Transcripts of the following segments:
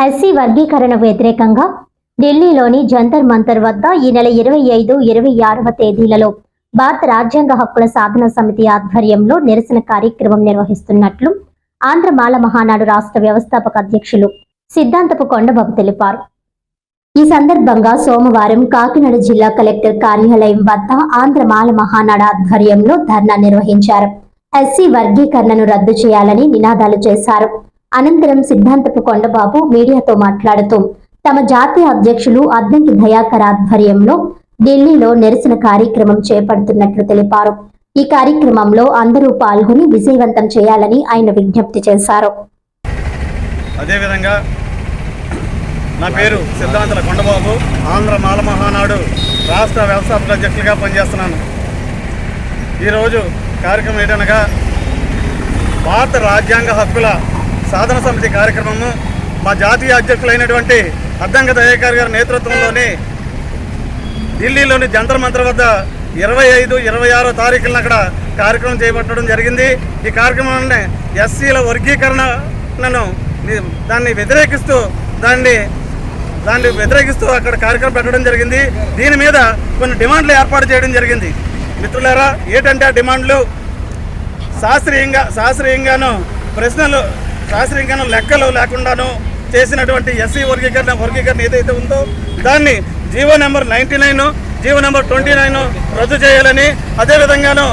SC వర్గీకరణ వ్యతిరేకంగా ఢిల్లీలోని జంతర్ మంతర్ వద్ద ఈ నెల 25, 26వ తేదీలలో భారత రాజ్యాంగ హక్కుల సాధన సమితి ఆధ్వర్యంలో నిరసన కార్యక్రమం నిర్వహిస్తున్నట్లు ఆంధ్ర మాల మహానాడు రాష్ట్ర వ్యవస్థాపక అధ్యక్షులు సిద్ధాంతపు కొండబాబు తెలిపారు. ఈ సందర్భంగా సోమవారం కాకినాడ జిల్లా కలెక్టర్ కార్యాలయం వద్ద ఆంధ్ర మాల మహానాడు ఆధ్వర్యంలో ధర్నా నిర్వహించారు. ఎస్సీ వర్గీకరణను రద్దు చేయాలని నినాదాలు చేశారు. అనంతరం సిద్ధాంతపు కొండబాబు మీడియాతో మాట్లాడుతూ తమ జాతీయ అధ్యక్షులు అద్దంకి దయాకర్ ఆధ్వర్యంలో ఢిల్లీలో నిరసన కార్యక్రమం చేపడుతున్నట్లు తెలిపారు. ఈ కార్యక్రమంలో అందరూ పాల్గొని విజయవంతం చేయాలని ఆయన విజ్ఞప్తి చేశారు. అదేవిధంగా నా పేరు సిద్ధాంతల కొండబాబు, ఆంధ్ర మాల మహానాడు రాష్ట్ర వ్యవస్థాపక అధ్యక్షులుగా పనిచేస్తున్నాను. ఈరోజు కార్యక్రమం ఏంటనగా భారత రాజ్యాంగ హక్కుల సాధన సమితి కార్యక్రమము మా జాతీయ అధ్యక్షులైనటువంటి అద్దంకి దయాకర్ గారి నేతృత్వంలోని ఢిల్లీలోని జంతర్ మంతర్ వద్ద 25, 26వ తారీఖులను అక్కడ కార్యక్రమం చేపట్టడం జరిగింది. ఈ కార్యక్రమాన్ని ఎస్సీల వర్గీకరణను దాన్ని వ్యతిరేకిస్తూ అక్కడ కార్యక్రమం పెట్టడం జరిగింది. దీని మీద కొన్ని డిమాండ్లు ఏర్పాటు చేయడం జరిగింది. మిత్రులారా, ఏంటంటే ఆ డిమాండ్లు శాస్త్రీయంగాను లెక్కలు లేకుండాను చేసినటువంటి ఎస్సీ వర్గీకరణ ఏదైతే ఉందో దాన్ని జీవో నెంబర్ 99, జీవో నెంబర్ 29 రద్దు చేయాలని, అదేవిధంగాను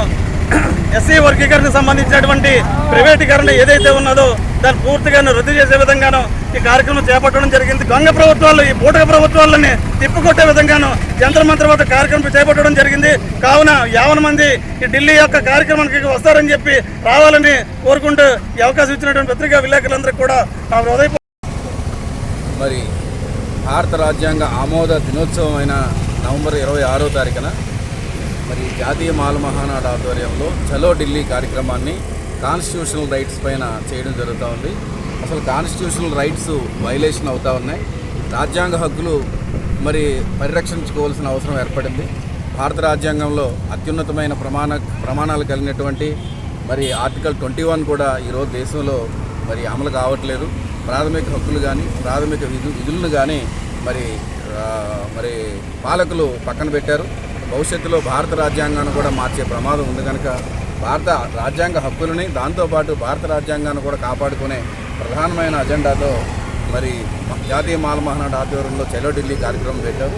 ఎస్సీ వర్గీకరణకు సంబంధించినటువంటి ప్రైవేటీకరణ ఏదైతే ఉన్నదో దాన్ని పూర్తిగాను రద్దు చేసే విధంగాను ఈ కార్యక్రమం చేపట్టడం జరిగింది. దొంగ ప్రభుత్వాలు, ఈ బూటక ప్రభుత్వాలని తిప్పుకొట్టే విధంగాను జంతర్ మంతర్ వద్ద కార్యక్రమం చేపట్టడం జరిగింది. కావున 50 మంది ఈ ఢిల్లీ యొక్క కార్యక్రమానికి వస్తారని చెప్పి రావాలని కోరుకుంటూ ఈ అవకాశం ఇచ్చినటువంటి పత్రికా విలేకరులందరికీ కూడా నా హృదయ మరి భారత రాజ్యాంగ ఆమోద దినోత్సవం అయిన నవంబర్ 26వ తారీఖున మరి జాతీయ మాల మహానాడు ఆధ్వర్యంలో చలో ఢిల్లీ కార్యక్రమాన్ని కాన్స్టిట్యూషనల్ రైట్స్ పైన చేయడం జరుగుతూ ఉంది. అసలు కాన్స్టిట్యూషనల్ రైట్స్ వైలేషన్ అవుతూ ఉన్నాయి. రాజ్యాంగ హక్కులు మరి పరిరక్షించుకోవాల్సిన అవసరం ఏర్పడింది. భారత రాజ్యాంగంలో అత్యున్నతమైన ప్రమాణాలు కలిగినటువంటి మరి ఆర్టికల్ 21 కూడా ఈరోజు దేశంలో మరి అమలు కావట్లేదు. ప్రాథమిక హక్కులు కానీ ప్రాథమిక విధులను కానీ మరి పాలకులు పక్కన పెట్టారు. భవిష్యత్తులో భారత రాజ్యాంగాన్ని కూడా మార్చే ప్రమాదం ఉంది కనుక భారత రాజ్యాంగ హక్కులని దాంతోపాటు భారత రాజ్యాంగాన్ని కూడా కాపాడుకునే ప్రధానమైన అజెండాతో మరి జాతీయ మాల మహానాడు ఆధ్వర్యంలో చలో ఢిల్లీ కార్యక్రమం పెట్టారు.